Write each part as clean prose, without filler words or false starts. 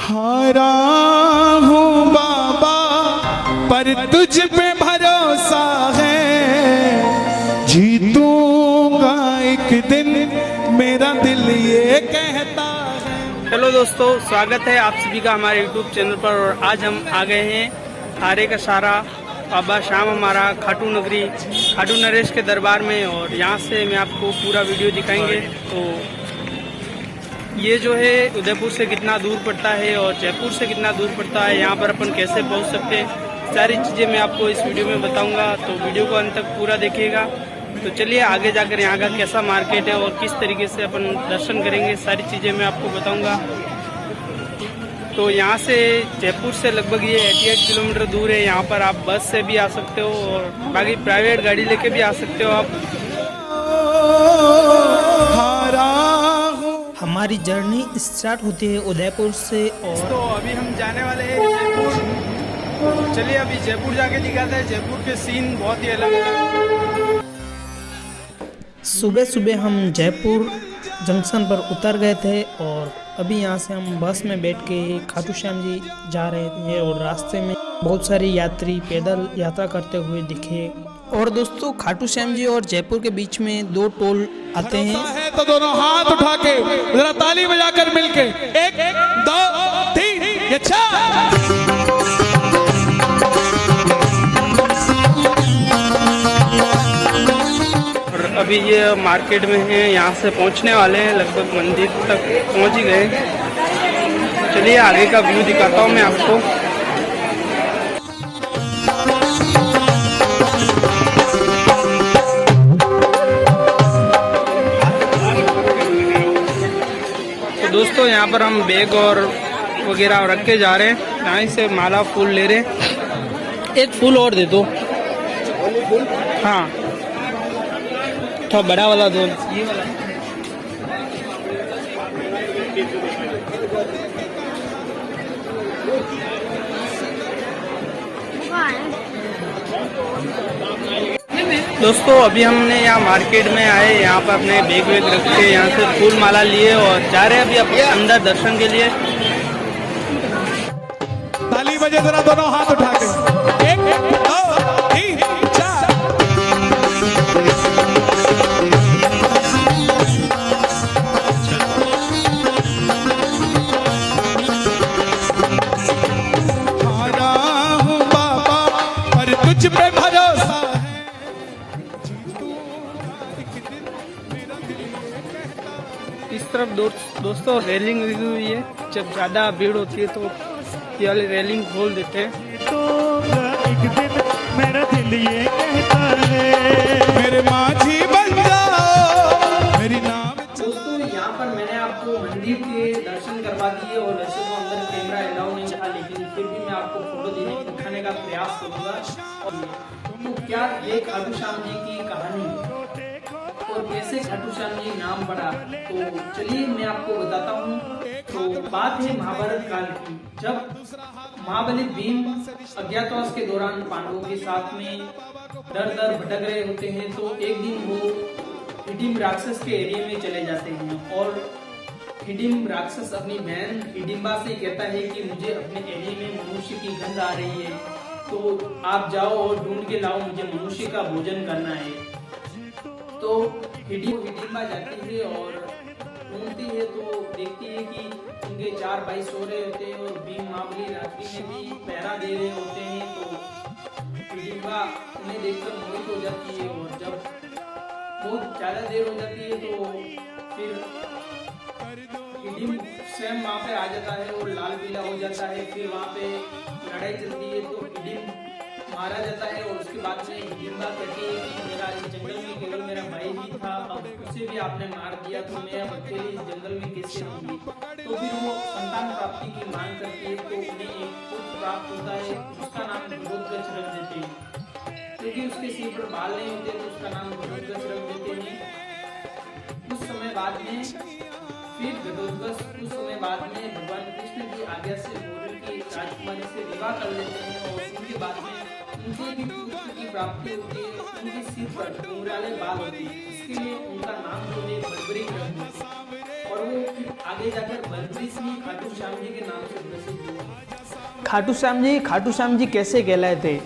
हारा हूँ बाबा पर तुझ पे भरोसा है, जीतूंगा एक दिन मेरा दिल ये कहता है। हेलो दोस्तों, स्वागत है आप सभी का हमारे यूट्यूब चैनल पर। और आज हम आ गए हैं हारे का सारा बाबा श्याम हमारा खाटू नगरी खाटू नरेश के दरबार में। और यहाँ से मैं आपको पूरा वीडियो दिखाएंगे। तो ये जो है उदयपुर से कितना दूर पड़ता है और जयपुर से कितना दूर पड़ता है, यहाँ पर अपन कैसे पहुँच सकते हैं, सारी चीज़ें मैं आपको इस वीडियो में बताऊँगा। तो वीडियो को अंत तक पूरा देखिएगा। तो चलिए आगे जाकर यहाँ का कैसा मार्केट है और किस तरीके से अपन दर्शन करेंगे, सारी चीज़ें मैं आपको बताऊँगा। तो यहाँ से जयपुर से लगभग ये 88 किलोमीटर दूर है। यहाँ पर आप बस से भी आ सकते हो और बाकी प्राइवेट गाड़ी लेके भी आ सकते हो आप। हमारी जर्नी स्टार्ट होती है उदयपुर से। और तो अभी हम जाने वाले हैं जयपुर। चलिए अभी जयपुर जाके दिखाते हैं। जयपुर के सीन बहुत ही अलग है। सुबह सुबह हम जयपुर जंक्शन पर उतर गए थे और अभी यहाँ से हम बस में बैठ के खाटू श्याम जी जा रहे थे। और रास्ते में बहुत सारे यात्री पैदल यात्रा करते हुए दिखे। और दोस्तों, खाटू श्याम जी और जयपुर के बीच में 2 टोल आते हैं। तो दोनों हाथ उठा के जरा ताली बजाकर मिलके 1 2 3 ये 4। अभी ये मार्केट में है, यहाँ से पहुँचने वाले हैं, लगभग मंदिर तक पहुँच ही गए। चलिए आगे का व्यू दिखाता हूँ मैं आपको। तो दोस्तों, यहाँ पर हम बैग और वगैरह रख के जा रहे हैं। यहाँ से माला फूल ले रहे हैं। एक फूल और दे दो। हाँ, थोड़ा बड़ा वाला दो, ये वाला। दोस्तों, अभी हमने यहाँ मार्केट में आए, यहाँ पर अपने बैग वैग रख के यहाँ से फूल माला लिए और जा रहे हैं अभी अपने अंदर दर्शन के लिए। ताली बजे जरा दोनों हाथ उठा के 1 2 3 4। हारा हूँ बाबा पर तुझ पे भरोसा है। इस तरफ दोस्तों रेलिंग लगी हुई है। जब ज़्यादा भीड़ होती है तो ये वाली रेलिंग खोल देते हैं। तो एक दिन मेरा दिल ये कहता है, मेरे माझी बन जाओ मेरी नाम। दोस्तों, यहाँ पर मैंने आपको मंदिर के दर्शन करवा दिए और वैसे तो अंदर कैमरा अलाउ नहीं था, लेकिन फिर भी मैं आपको फोटो दिखाने का प्रयास करूँगा। तो क्या ये खाटू श्याम जी की कहानी और कैसे खाटू श्याम जी नाम पड़ा, तो चलिए मैं आपको बताता हूँ। तो बात है महाभारत काल की, जब महाबली भीम अज्ञातवास के दौरान पांडवों के साथ में दर दर भटक रहे होते हैं। तो एक दिन वो हिडिंब राक्षस के एरिया में चले जाते हैं और हिडिंब राक्षस अपनी बहन हिडिंबा से कहता है कि मुझे अपने एरिया में मनुष्य की गंध आ रही है, तो आप जाओ और ढूंढ के लाओ, मुझे मनुष्य का भोजन करना है। तो हिडिंबा जाती है और ढूंढती है तो देखती है कि उनके 4 भाई सो रहे होते हैं और भीम महाबली रात्रि में भी पहरा दे रहे होते हैं। तो हिडिंबा उन्हें देखकर मोहित हो जाती है और जब बहुत ज्यादा देर हो जाती है तो फिर हिडिंब स्वयं वहाँ पे आ जाता है और लाल पीला हो जाता है। फिर वहाँ पे लड़ाई चलती है तो हिडिंब मारा जाता है और उसके बाद में हिडिंबा कहती है कि मेरा इस जंगल में केवल मेरा भाई ही था, अब उसे भी आपने मार दिया तो मैं अब अकेले इस जंगल में कैसे रहूंगी। तो फिर वो संतान प्राप्ति की मांग करती है तो उन्हें एक पुत्र प्राप्त होता है, उसका नाम घटोत्कच रख देते हैं। क्योंकि उसके सिर पर बाल नहीं होते तो उसका नाम घटोत्कच रख देते हैं। उस समय बाद में भगवान कृष्ण की आज्ञा से गोकुल की राजकुमारी से विवाह कर लेते हैं और उनके बाद में उनके भी पुत्र की प्राप्ति होती है। उनके सिर पर घुंघराले बाल होते हैं, इसके लिए उनका नाम जो है बर्बरीक रख देते हैं। और वो आगे जाकर बर्बरी भी खाटू श्याम जी के नाम से प्रसिद्ध हुआ। खाटू श्याम जी कैसे कहलाए थे,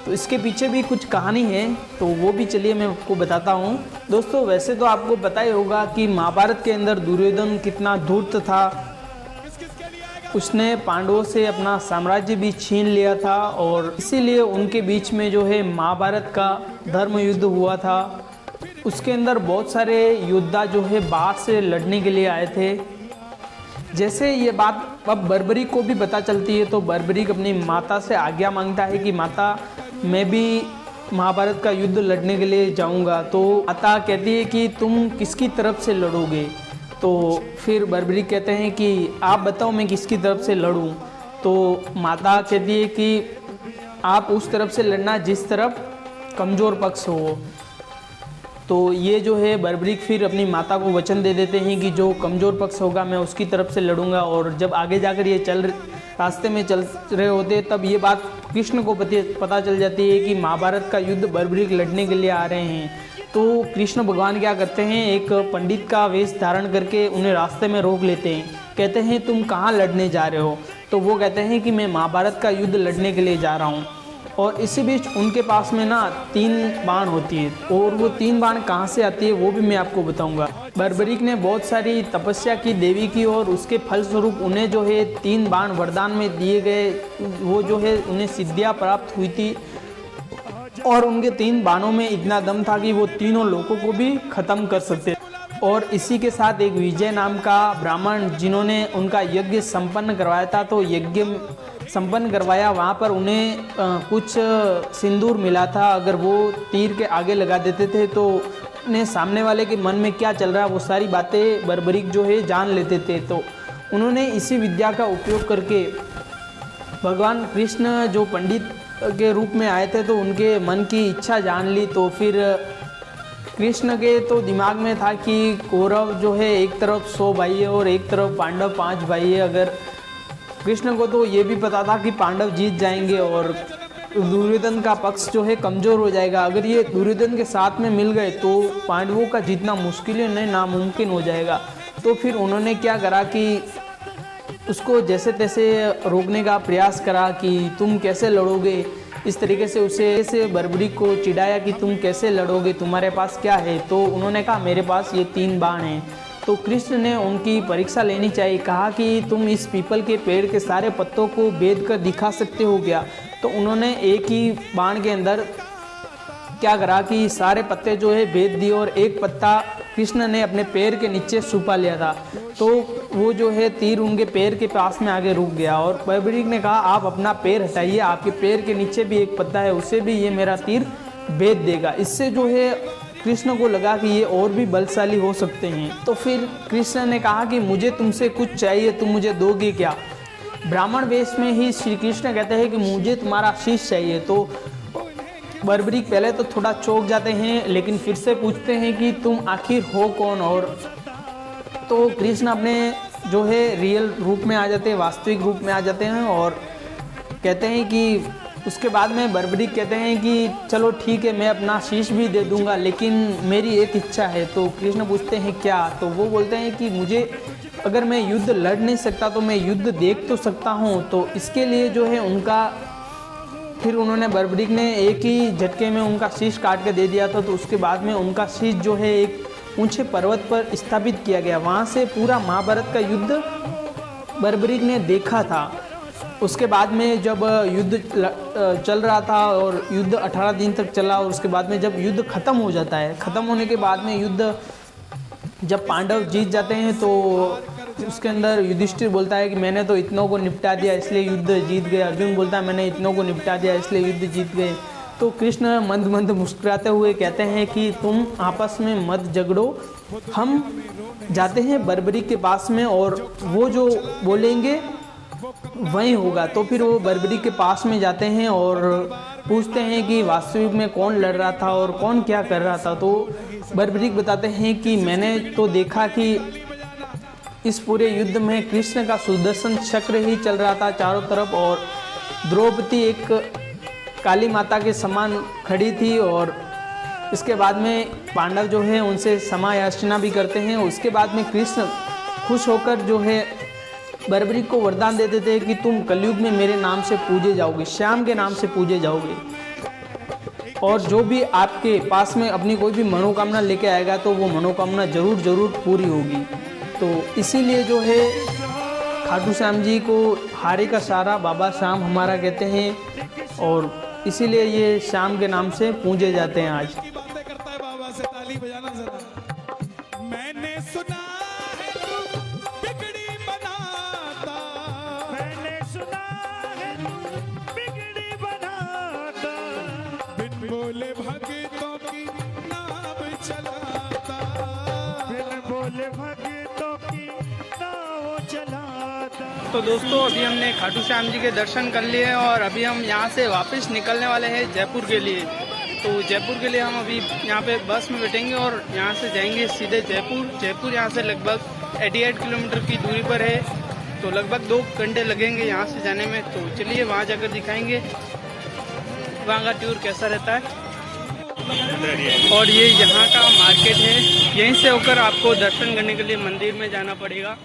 तो इसके पीछे भी कुछ कहानी है, तो वो भी चलिए मैं आपको बताता हूँ। दोस्तों वैसे तो आपको पता ही होगा कि महाभारत के अंदर दुर्योधन कितना धूर्त था, उसने पांडवों से अपना साम्राज्य भी छीन लिया था और इसीलिए उनके बीच में जो है महाभारत का धर्म युद्ध हुआ था। उसके अंदर बहुत सारे योद्धा जो है बाहर से लड़ने के लिए आए थे। जैसे ये बात अब बर्बरीक को भी पता चलती है तो बर्बरीक अपनी माता से आज्ञा मांगता है कि माता मैं भी महाभारत का युद्ध लड़ने के लिए जाऊंगा। तो माता कहती है कि तुम किसकी तरफ से लड़ोगे, तो फिर बर्बरीक कहते हैं कि आप बताओ मैं किसकी तरफ से लड़ूं। तो माता कहती है कि आप उस तरफ से लड़ना जिस तरफ कमज़ोर पक्ष हो। तो ये जो है बर्बरीक फिर अपनी माता को वचन दे देते हैं कि जो कमज़ोर पक्ष होगा मैं उसकी तरफ से लड़ूंगा। और जब आगे जाकर ये रास्ते में चल रहे होते तब ये बात कृष्ण को पता चल जाती है कि महाभारत का युद्ध बर्बरीक लड़ने के लिए आ रहे हैं। तो कृष्ण भगवान क्या करते हैं, एक पंडित का वेश धारण करके उन्हें रास्ते में रोक लेते हैं। कहते हैं तुम कहाँ लड़ने जा रहे हो, तो वो कहते हैं कि मैं महाभारत का युद्ध लड़ने के लिए जा रहा हूँ। और इसी बीच उनके पास में ना 3 बाण होती है और वो 3 बाण कहाँ से आती है वो भी मैं आपको बताऊंगा। बर्बरीक ने बहुत सारी तपस्या की देवी की और उसके फलस्वरूप उन्हें जो है 3 बाण वरदान में दिए गए। वो जो है उन्हें सिद्धियाँ प्राप्त हुई थी और उनके 3 बाणों में इतना दम था कि वो तीनों लोगों को भी ख़त्म कर सकते। और इसी के साथ एक विजय नाम का ब्राह्मण जिन्होंने उनका यज्ञ संपन्न करवाया था, तो यज्ञ संपन्न करवाया वहाँ पर उन्हें कुछ सिंदूर मिला था। अगर वो तीर के आगे लगा देते थे तो उन्हें सामने वाले के मन में क्या चल रहा है वो सारी बातें बर्बरीक जो है जान लेते थे। तो उन्होंने इसी विद्या का उपयोग करके भगवान कृष्ण जो पंडित के रूप में आए थे तो उनके मन की इच्छा जान ली। तो फिर कृष्ण के तो दिमाग में था कि कौरव जो है एक तरफ 100 भाई है और एक तरफ पांडव 5 भाई है। अगर कृष्ण को तो ये भी पता था कि पांडव जीत जाएंगे और दुर्योधन का पक्ष जो है कमज़ोर हो जाएगा। अगर ये दुर्योधन के साथ में मिल गए तो पांडवों का जीतना मुश्किल है, नहीं नामुमकिन हो जाएगा। तो फिर उन्होंने क्या करा कि उसको जैसे तैसे रोकने का प्रयास करा कि तुम कैसे लड़ोगे। इस तरीके से उसे बर्बरीक को चिढ़ाया कि तुम कैसे लड़ोगे, तुम्हारे पास क्या है। तो उन्होंने कहा मेरे पास ये 3 बाण हैं। तो कृष्ण ने उनकी परीक्षा लेनी चाहिए, कहा कि तुम इस पीपल के पेड़ के सारे पत्तों को बेध कर दिखा सकते हो क्या। तो उन्होंने एक ही बाण के अंदर क्या करा कि सारे पत्ते जो है बेध दिए और एक पत्ता कृष्ण ने अपने पैर के नीचे छुपा लिया था। तो वो जो है तीर उनके पैर के पास में आगे रुक गया और बर्बरीक ने कहा आप अपना पैर हटाइए, आपके पैर के नीचे भी एक पत्ता है, उसे भी ये मेरा तीर बेध देगा। इससे जो है कृष्ण को लगा कि ये और भी बलशाली हो सकते हैं। तो फिर कृष्ण ने कहा कि मुझे तुमसे कुछ चाहिए, तुम मुझे दोगे क्या। ब्राह्मण वेश में ही श्री कृष्ण कहते हैं कि मुझे तुम्हारा शीश चाहिए। तो बर्बरीक पहले तो थोड़ा चौंक जाते हैं लेकिन फिर से पूछते हैं कि तुम आखिर हो कौन। और तो कृष्ण अपने जो है रियल रूप में आ जाते हैं, वास्तविक रूप में आ जाते हैं और कहते हैं कि उसके बाद में बर्बरीक कहते हैं कि चलो ठीक है मैं अपना शीश भी दे दूंगा लेकिन मेरी एक इच्छा है। तो कृष्ण पूछते हैं क्या। तो वो बोलते हैं कि मुझे अगर मैं युद्ध लड़ नहीं सकता तो मैं युद्ध देख तो सकता हूँ। तो इसके लिए जो है उनका फिर उन्होंने बर्बरीक ने एक ही झटके में उनका शीश काट के दे दिया था। तो उसके बाद में उनका शीश जो है एक ऊंचे पर्वत पर स्थापित किया गया। वहाँ से पूरा महाभारत का युद्ध बर्बरीक ने देखा था। उसके बाद में जब युद्ध चल रहा था और युद्ध 18 दिन तक चला और उसके बाद में जब युद्ध ख़त्म हो जाता है, ख़त्म होने के बाद में युद्ध जब पांडव जीत जाते हैं तो उसके अंदर युधिष्ठिर बोलता है कि मैंने तो इतनों को निपटा दिया इसलिए युद्ध जीत गए। अर्जुन बोलता है मैंने इतनों को निपटा दिया इसलिए युद्ध जीत गए। तो कृष्ण मंद मंद मुस्कुराते हुए कहते हैं कि तुम आपस में मत झगड़ो, हम जाते हैं बर्बरीक के पास में और वो जो बोलेंगे वही होगा। तो फिर वो बर्बरीक के पास में जाते हैं और पूछते हैं कि वास्तविक में कौन लड़ रहा था और कौन क्या कर रहा था। तो बर्बरीक बताते हैं कि मैंने तो देखा कि इस पूरे युद्ध में कृष्ण का सुदर्शन चक्र ही चल रहा था चारों तरफ और द्रौपदी एक काली माता के समान खड़ी थी और इसके बाद में पांडव जो है उनसे क्षमा याचना भी करते हैं। उसके बाद में कृष्ण खुश होकर जो है बर्बरीक को वरदान देते थे कि तुम कलयुग में मेरे नाम से पूजे जाओगे, श्याम के नाम से पूजे जाओगे, और जो भी आपके पास में अपनी कोई भी मनोकामना लेके आएगा तो वो मनोकामना जरूर जरूर पूरी होगी। तो इसीलिए जो है खाटू श्याम जी को हारे का सारा बाबा श्याम हमारा कहते हैं, और इसीलिए ये श्याम के नाम से पूजे जाते हैं आज। की बातें करता है बाबा से, ताली बजाना जरा। मैंने सुना है तू बिगड़ी बनाता, मैंने सुना है तू बिगड़ी बनाता, बिन बोले भगतों की नाव चलाता, बिन बोले भगतों की नाव चलाता। तो दोस्तों अभी हमने खाटू श्याम जी के दर्शन कर लिए और अभी हम यहाँ से वापस निकलने वाले हैं जयपुर के लिए। तो जयपुर के लिए हम अभी यहाँ पे बस में बैठेंगे और यहाँ से जाएंगे सीधे जयपुर। जयपुर यहाँ से लगभग 88 किलोमीटर की दूरी पर है, तो लगभग 2 घंटे लगेंगे यहाँ से जाने में। तो चलिए वहाँ जाकर दिखाएंगे वहाँ का टूर कैसा रहता है। और ये यहाँ का मार्केट है, यहीं से होकर आपको दर्शन करने के लिए मंदिर में जाना पड़ेगा।